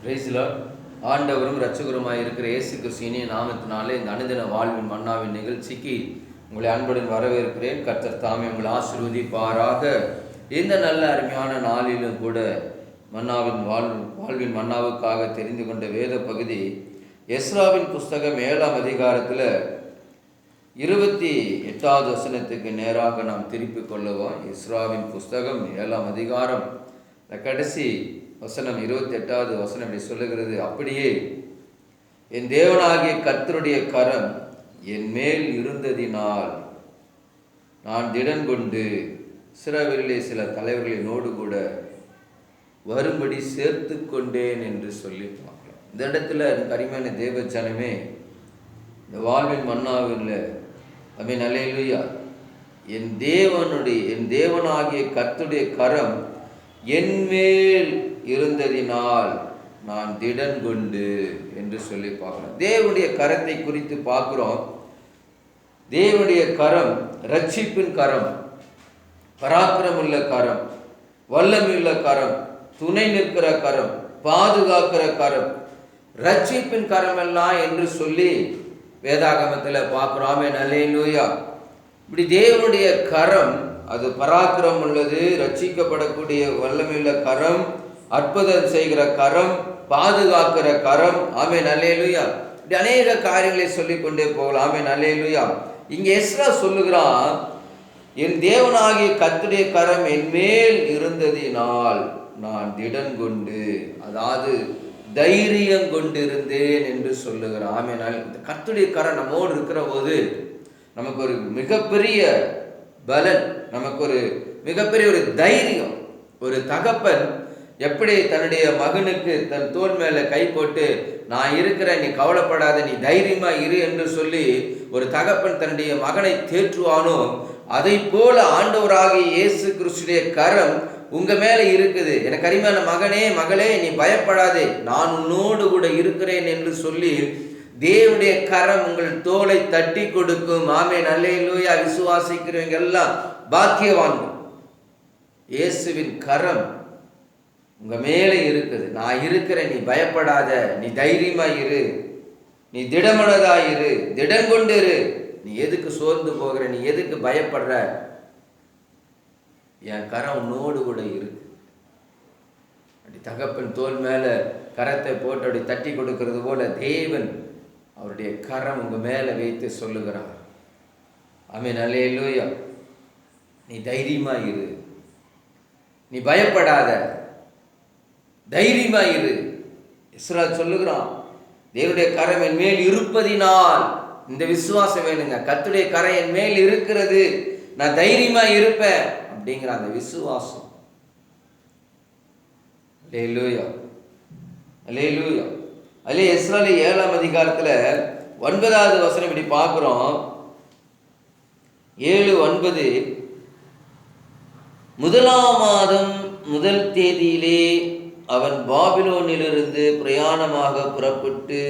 Praise the Lord. ஆண்டவரும் இரட்சகருமாய் இருக்கிற இயேசு கிறிஸ்துவின் நாமத்தினாலே இந்த அனுதின வாழ்வின் மன்னாவின் நிகழ்ச்சிக்கு உங்களை அன்புடன் வரவேற்கிறேன். கர்த்தர் தாமே உங்களை ஆசீர்வதிப்பாராக. இந்த நல்ல அருமையான நாளிலும் கூட வாழ்வின் மன்னாவுக்காக தெரிந்து கொண்ட வேத பகுதி எஸ்ராவின் புஸ்தகம் 7ஆம் அதிகாரத்தில் 28வது வசனத்துக்கு நேராக நாம் திருப்பிக் கொள்ளுவோம். எஸ்ராவின் புஸ்தகம் 7ஆம் அதிகாரம் கடைசி வசனம் 28வது வசனம் இப்படி சொல்லுகிறது: அப்படியே என் தேவனாகிய கர்த்தருடைய கரம் என் மேல் இருந்ததினால் நான் திடன் கொண்டு இஸ்ரவேலிலே சில தலைவர்களை நோடு கூட வரும்படி சேர்த்து கொண்டேன் என்று சொல்லி பார்க்கலாம். இந்த இடத்துல கரிமையான தேவ ஜனமே, இந்த வாழ்வின் மன்னாவில் அமீன் அல்லேலூயா, என் தேவனாகிய கர்த்தருடைய கரம் என்மேல் இருந்ததினால் நான் திடன் கொண்டு என்று சொல்லி பார்க்கிறோம். தேவனுடைய கரத்தை குறித்து பார்க்கிறோம். தேவனுடைய கரம் ரட்சிப்பின் கரம், பராக்கிரமுள்ள கரம், வல்லமையுள்ள கரம், துணை நிற்கிற கரம், பாதுகாக்கிற கரம், ரட்சிப்பின் கரம் எல்லாம் என்று சொல்லி வேதாகமத்தில் பார்க்கிறோம். ஆமென் அல்லேலூயா. இப்படி தேவனுடைய கரம் அது பராக்கிரம் உள்ளது, ரட்சிக்கப்படக்கூடிய வல்லமையுள்ள கரம், அற்புதம் செய்கிற கரம், பாதுகாக்கிற கரம். ஆமென் அல்லேலூயா. இப்படி அநேக காரியங்களை சொல்லிக் கொண்டே போகலாம். ஆமென் அல்லேலூயா. இங்கே எஸ்ரா சொல்லுகிறான், என் தேவனாகிய கர்த்தருடைய கரம் என் மேல் இருந்ததினால் நான் திடன் கொண்டு, அதாவது தைரியம் கொண்டிருந்தேன் என்று சொல்லுகிறான். ஆமென். இந்த கர்த்தருடைய கரம் நம்மோடு இருக்கிற போது நமக்கு ஒரு மிகப்பெரிய பலன், நமக்கு ஒரு மிகப்பெரிய ஒரு தைரியம். ஒரு தகப்பன் எப்படி தன்னுடைய மகனுக்கு தன் தோள் மேல கை போட்டு, நான் இருக்கிறேன், நீ கவலைப்படாத, நீ தைரியமா இரு என்று சொல்லி ஒரு தகப்பன் தன்னுடைய மகனை தேற்றுவானோ, அதை போல ஆண்டவராகிய இயேசு கிறிஸ்துடைய கரம் உங்க மேல இருக்குது. எனக்கு அருமையான மகனே, மகளே, நீ பயப்படாதே, நான் உன்னோடு கூட இருக்கிறேன் என்று சொல்லி தேவனுடைய கரம் உங்கள் தோலை தட்டி கொடுக்கும். ஆமென் அல்லேலூயா. விசுவாசிக்கிறவங்க எல்லாம் பாக்கியவான்கள். இயேசுவின் கரம் உங்க மேலே இருக்குது. நான் இருக்கிறேன், நீ பயப்படாத, நீ தைரியமா இரு, நீ திடமனதா இரு, திடம் கொண்டு இரு. நீ எதுக்கு சோர்ந்து போகிற, நீ எதுக்கு பயப்படுற? என் கரம் உன்னோடு கூட இருக்கு. அப்படி தகப்பன் தோல் மேல கரத்தை போட்டு அப்படி தட்டி கொடுக்கிறது போல தேவன் அவருடைய கரம் உங்க மேல வைத்து சொல்லுகிறார். ஆமென் அல்லேலூயா. நீ தைரியமா இரு, நீ பயப்படாத, தைரியமா இரு. எஸ்ரா சொல்லுகிறான், தேவனுடைய கரம் என் மேல் இருப்பதினால், இந்த விசுவாசம் வேணுங்க. கர்த்தருடைய கரம் என் மேல் இருக்கிறது, நான் தைரியமா இருப்பேன் அப்படிங்கிற அந்த விசுவாசம். அல்லேலூயா அல்லேலூயா. அல்லே எஸ்ரால 7ஆம் அதிகாரத்துல 9வது வசனம் இப்படி பார்க்கிறோம். 7:9, முதலாம் மாதம் முதல் தேதியிலே அவன் பாபிலோனிலிருந்து பிரயாணமாக புறப்பட்டு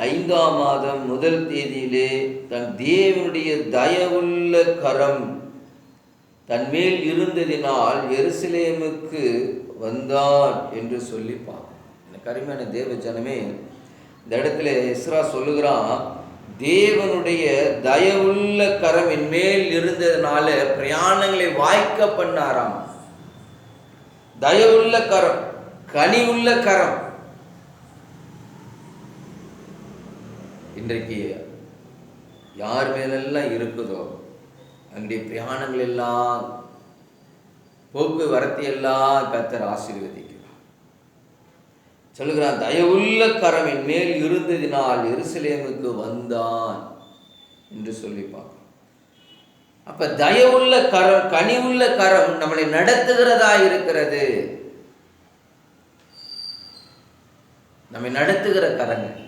5ஆம் மாதம் முதல் தேதியிலே தன் தேவனுடைய தயவுள்ள கரம் தன்மேல் இருந்ததினால் எருசலேமுக்கு வந்தான் என்று சொல்லி பார்க்கணும். எனக்கு அருமையான தேவ ஜனமே, இந்த இடத்துல எஸ்ரா சொல்லுகிறான், தேவனுடைய தயவுள்ள கரம் என் மேல் இருந்ததுனால பிரயாணங்களை வாய்க்க பண்ணாராம். தயவுள்ள கரம், கனிவுள்ள கரம். இன்றைக்கு யார் மேலெல்லாம் இருக்குதோ அங்கே பிரயாணங்கள் எல்லாம், போக்குவரத்து எல்லாம் கர்த்தர் ஆசீர்வதிக்கிறார். சொல்லுகிறான், தயவுள்ள கரம் என் மேல் இருந்ததினால் எருசலேமுக்கு வந்தான் என்று சொல்லி பார்க்கிறோம். அப்ப தயவுள்ள கரம், கனிவுள்ள கரம் நம்மளை நடத்துகிறதா இருக்கிறது. நம்மை நடத்துகிற கரங்கள்.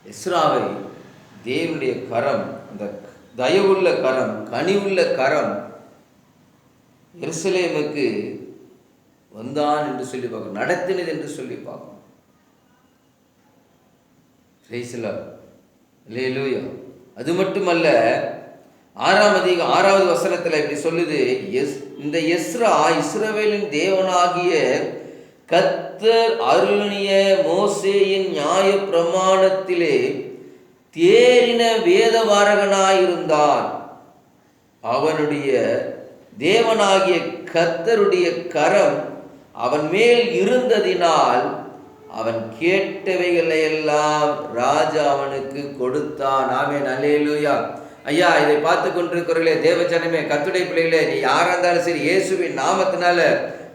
எஸ்ராவை தேவனுடைய கரம், அந்த தயவுள்ள கரம், கனிவுள்ள கரம் எருசலேமுக்கு வந்தான் என்று சொல்லி பார்க்கணும், நடத்தினது என்று சொல்லி பார்க்கணும். அல்லேலூயா. அது மட்டுமல்ல, 6வது வசனத்தில் இப்படி சொல்லுது, இந்த எஸ்ரா இஸ்ரவேலின் தேவனாகிய கர்த்தர் அருளிய மோசேயின் நியாய பிரமாணத்திலே தேறின வேதவாரகனாயிருந்தான். அவனுடைய தேவனாகிய கர்த்தருடைய கரம் அவன் மேல் இருந்ததினால் அவன் கேட்டவைகளை எல்லாம் ராஜா அவனுக்கு கொடுத்தான். ஆமென், அல்லேலூயா. ஐயா, இதை பார்த்து கொண்டிருக்கிறீர்களே தேவஜனமே, கர்த்தருடைய பிள்ளைகளே, நீ யாரா இருந்தாலும் சரி, இயேசுவின் நாமத்தினால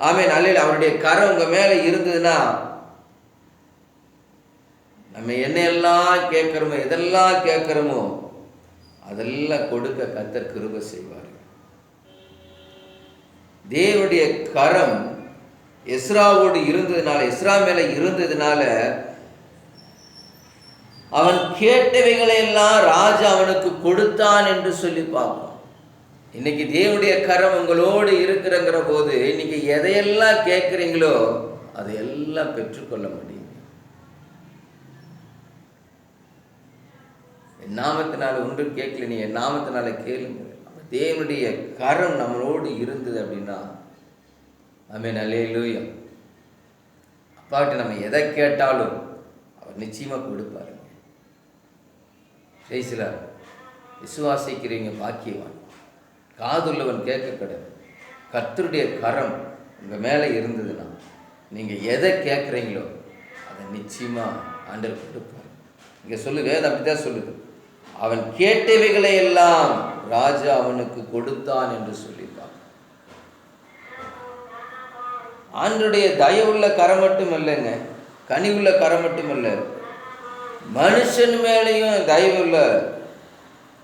ஆமென், அல்லேலூயா, அவருடைய கரம் உங்க மேல இருந்ததுன்னா நம்ம என்னெல்லாம் கேட்கிறோமோ, எதெல்லாம் கேட்கிறோமோ அதெல்லாம் கொடுக்க கர்த்தர் கிருபை செய்வார். தேவனுடைய கரம் எஸ்ராவோடு இருந்ததுனால, எஸ்ரா மேல இருந்ததுனால அவன் கேட்டவைகளை எல்லாம் ராஜா அவனுக்கு கொடுத்தான் என்று சொல்லி பார்ப்போம். இன்னைக்கு தேவனுடைய கரம் உங்களோடு இருக்கிறங்கிற போது இன்னைக்கு எதையெல்லாம் கேட்குறீங்களோ அதையெல்லாம் பெற்றுக்கொள்ள முடியும். என் நாமத்தினால ஒன்றும் கேட்கல, நீ என் நாமத்தினால கேளுங்க. தேவனுடைய கரம் நம்மளோடு இருந்தது அப்படின்னா ஆமென், அல்லேலூயா. அப்பாட்ட நம்ம எதை கேட்டாலும் அவர் நிச்சயமா கொடுப்பாருங்க. பேசல விசுவாசிக்கிறீங்க பாக்கியவான். காதுள்ளவன் கேட்க கிடையாது. கர்த்தருடைய கரம் உங்க மேலே இருந்ததுன்னா நீங்க எதை கேட்குறீங்களோ அதை நிச்சயமா ஆண்டவர் கொடுப்பார். இங்க சொல்லு, வேதம் அப்படித்தான் சொல்லுது, அவன் கேட்டவைகளை எல்லாம் ராஜா அவனுக்கு கொடுத்தான் என்று சொல்லியிருக்கான். ஆண்டருடைய தயவுள்ள கரம் மட்டும் இல்லைங்க, கனிவுள்ள கரம் மட்டும் இல்லை, மனுஷன் மேலேயும் தயவுள்ள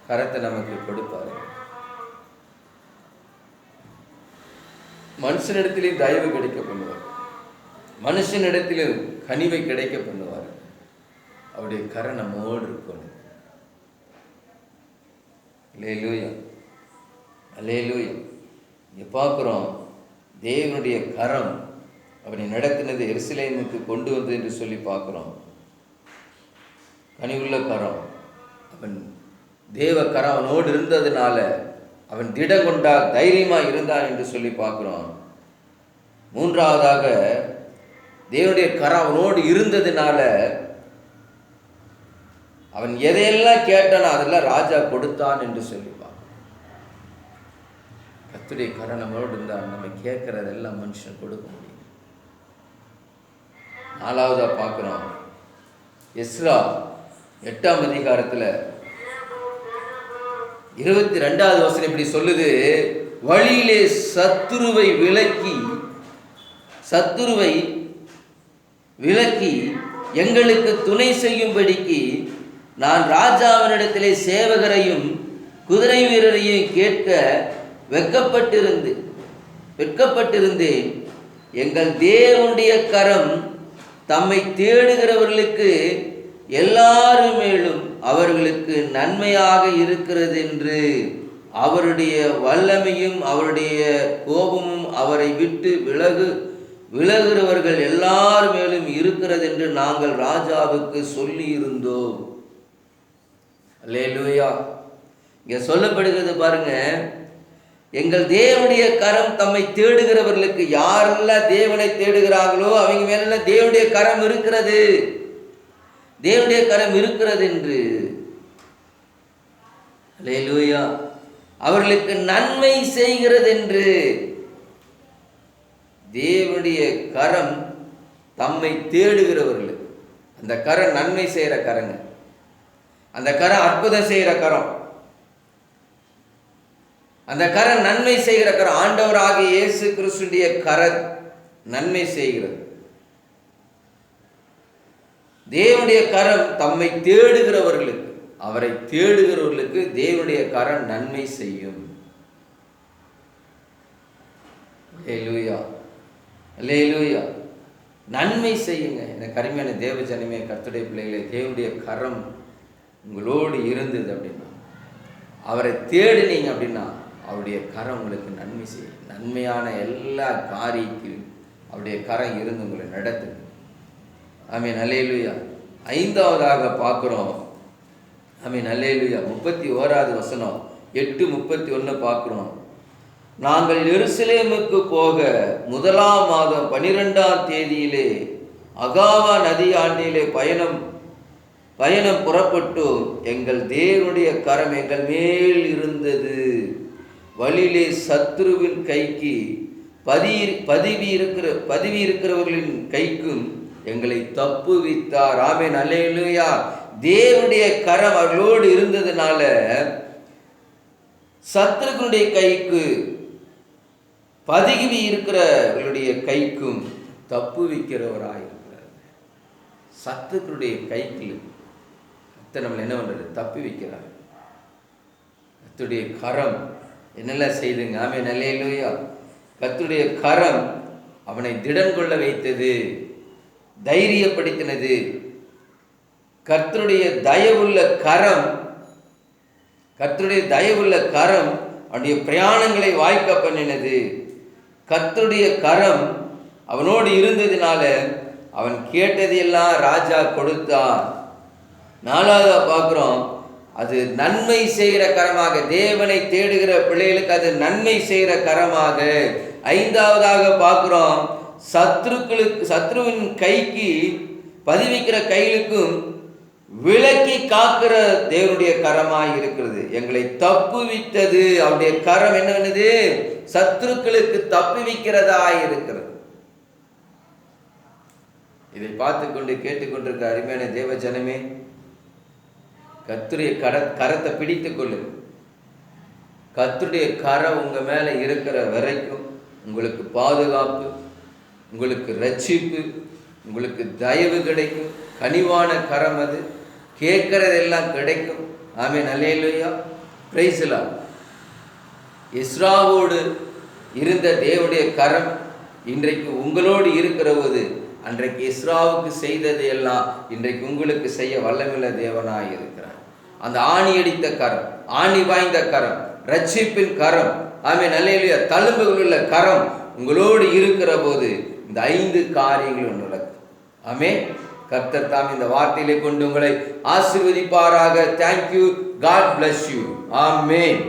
கரத்தை நமக்கு கொடுப்பாரு. மனுஷனிடத்திலும் தயவு கிடைக்க பண்ணுவார், மனுஷனிடத்திலும் கனிவை கிடைக்க பண்ணுவார். அவருடைய கரம் நம்மோடு இருக்கணும். அல்லேலூயா, அல்லேலூயா. இங்கே பார்க்குறோம், தேவனுடைய கரம் அவனை நடத்தினது எருசலேமுக்கு கொண்டு வந்தது என்று சொல்லி பார்க்குறோம். கனிவுள்ள கரம், அவன் தேவ கரம் அவனோடு இருந்ததுனால அவன் திடம் கொண்டால் தைரியமாக இருந்தான் என்று சொல்லி பார்க்குறோம். மூன்றாவதாக, தேவனுடைய கரம் அவனோடு இருந்ததுனால அவன் எதையெல்லாம் கேட்டானோ அதெல்லாம் ராஜா கொடுத்தான் என்று சொல்லி பார்க்கிறோம். கர்த்தருடைய கரம் நம்மளோடு இருந்தால் நம்ம கேட்கறதெல்லாம் மனுஷன் கொடுக்க முடியும். நாலாவதா பார்க்கிறோம், எஸ்ரா 8ஆம் அதிகாரத்தில் 22வது வசனம் இப்படி சொல்லுது, வழியிலே சத்துருவை விலக்கி எங்களுக்கு துணை செய்யும்படிக்கு நான் ராஜாவினிடத்திலே சேவகரையும் குதிரை வீரரையும் கேட்க வெட்கப்பட்டிருந்தேன். எங்கள் தேவனுடைய கரம் தம்மை தேடுகிறவர்களுக்கு எல்லாரும் மேலும் அவர்களுக்கு நன்மையாக இருக்கிறது என்று, அவருடைய வல்லமையும் அவருடைய கோபமும் அவரை விட்டு விலகுகிறவர்கள் எல்லார் மேலும் இருக்கிறது என்று நாங்கள் ராஜாவுக்கு சொல்லி இருந்தோம். அல்லேலூயா. இங்க சொல்லப்படுகிறது பாருங்க, எங்கள் தேவனுடைய கரம் தம்மை தேடுகிறவர்களுக்கு, யாரெல்லாம் தேவனை தேடுகிறார்களோ அவங்க மேல தேவனுடைய கரம் இருக்கிறது, தேவனுடைய கரம் இருக்கிறது என்று. அல்லேலூயா. அவர்களுக்கு நன்மை செய்கிறது என்று. தேவனுடைய கரம் தம்மை தேடுகிறவர்களுக்கு, அந்த கரம் நன்மை செய்கிற கரங்க, அந்த கரம் அற்புதம் செய்கிற கரம், அந்த கரம் நன்மை செய்கிற கரம். ஆண்டவராகிய இயேசு கிறிஸ்துடைய கரம் நன்மை செய்கிறது. தேவனுடைய கரம் தம்மை தேடுகிறவர்களுக்கு, அவரை தேடுகிறவர்களுக்கு தேவனுடைய கரம் நன்மை செய்யும். அல்லேலூயா, அல்லேலூயா. நன்மை செய்யுங்க. எனக்கு அருமையான தேவ ஜனமே, கர்த்தருடைய பிள்ளைகளே, தேவனுடைய கரம் உங்களோடு இருந்தது அப்படின்னா, அவரை தேடினீங்க அப்படின்னா அவருடைய கரம் உங்களுக்கு நன்மை செய்யும். நன்மையான எல்லா காரியத்திலும் அவருடைய கரம் இருந்து உங்களை நடத்துங்க. ஆமென், அல்லேலூயா. 5ஆவதாக பார்க்குறோம், ஆமென், அல்லேலூயா. 31வது வசனம் 8:31 பார்க்குறோம். நாங்கள் எருசலேமுக்கு போக 1ஆம் மாதம் 12ஆம் தேதியிலே அகாவா நதி ஆண்டிலே பயணம் புறப்பட்டு எங்கள் தேவனுடைய கரம் எங்கள் மேல் இருந்தது. வழியிலே சத்துருவின் கைக்கு பதவி இருக்கிறவர்களின் கைக்கும் எங்களை தப்புவித்தார். ஆமென், அல்லேலூயா. தேவனுடைய கரம் அவர்களோடு இருந்ததுனால சத்துருக்களுடைய கைக்கு பதவி இருக்கிறவர்களுடைய கைக்கும் தப்புவிக்கிறவராயிருக்கிறார். சத்துருக்களுடைய கைக்கு நம்மளை என்ன பண்றது? தப்பி வைக்கிறார். கர்த்தருடைய கரம் என்னெல்லாம் செய்துங்க? ஆமென், அல்லேலூயா. கர்த்தருடைய கரம் அவனை திடன் கொள்ள வைத்தது, தைரியப்படுத்தினது. கர்த்தருடைய தயவுள்ள கரம் அவனுடைய பிரயாணங்களை வாய்க்க பண்ணினது. கர்த்தருடைய கரம் அவனோடு இருந்ததினால அவன் கேட்டதையெல்லாம் ராஜா கொடுத்தான். 4ஆவதா பார்க்கிறோம், அது நன்மை செய்கிற கரமாக, தேவனை தேடுகிற பிள்ளைகளுக்கு அது நன்மை செய்கிற கரமாக. 5ஆவதாக பார்க்கிறோம், சத்ருவின் கைக்கு பதிவிக்கிற கைகளுக்கும் விலக்கி காக்கிற தேவனுடைய கரமாய் இருக்கிறது. எங்களை தப்புவித்தது. அவருடைய கரம் என்னது? சத்துருக்களுக்கு தப்புவிக்கிறதாய் இருக்கிறது. இதை பார்த்து கொண்டு கேட்டுக்கொண்டிருக்க அருமையான தேவ ஜனமே, கர்த்தருடைய கரத்தை பிடித்து கொள்ளு. கர்த்தருடைய கரம் உங்க மேல இருக்கிற வரைக்கும் உங்களுக்கு பாதுகாப்பு, உங்களுக்கு ரட்சிப்பு, உங்களுக்கு தயவு கிடைக்கும். கனிவான கரம் அது, கேட்கறதெல்லாம் கிடைக்கும். ஆமென், அல்லேலூயா, பிரைஸ் தி லார்ட். இஸ்ராவோடு இருந்த தேவனுடைய கரம் இன்றைக்கு உங்களோடு இருக்கிற போது, அன்றைக்கு இஸ்ராவுக்கு செய்ததையெல்லாம் இன்றைக்கு உங்களுக்கு செய்ய வல்லமுள்ள தேவனாய் இருக்கிறார். அந்த ஆணி அடித்த கரம், ஆணி வாய்ந்த கரம், ரட்சிப்பின் கரம், ஆமென், அல்லேலூயா, தழும்புகள் உள்ள கரம் உங்களோடு இருக்கிற போது இந்த 5 காரியங்களும் நடக்கும். ஆமென். கர்த்தர் தாம் இந்த வார்த்தையிலே கொண்டு உங்களை ஆசீர்வதிப்பாராக. Thank you. God bless you. Amen.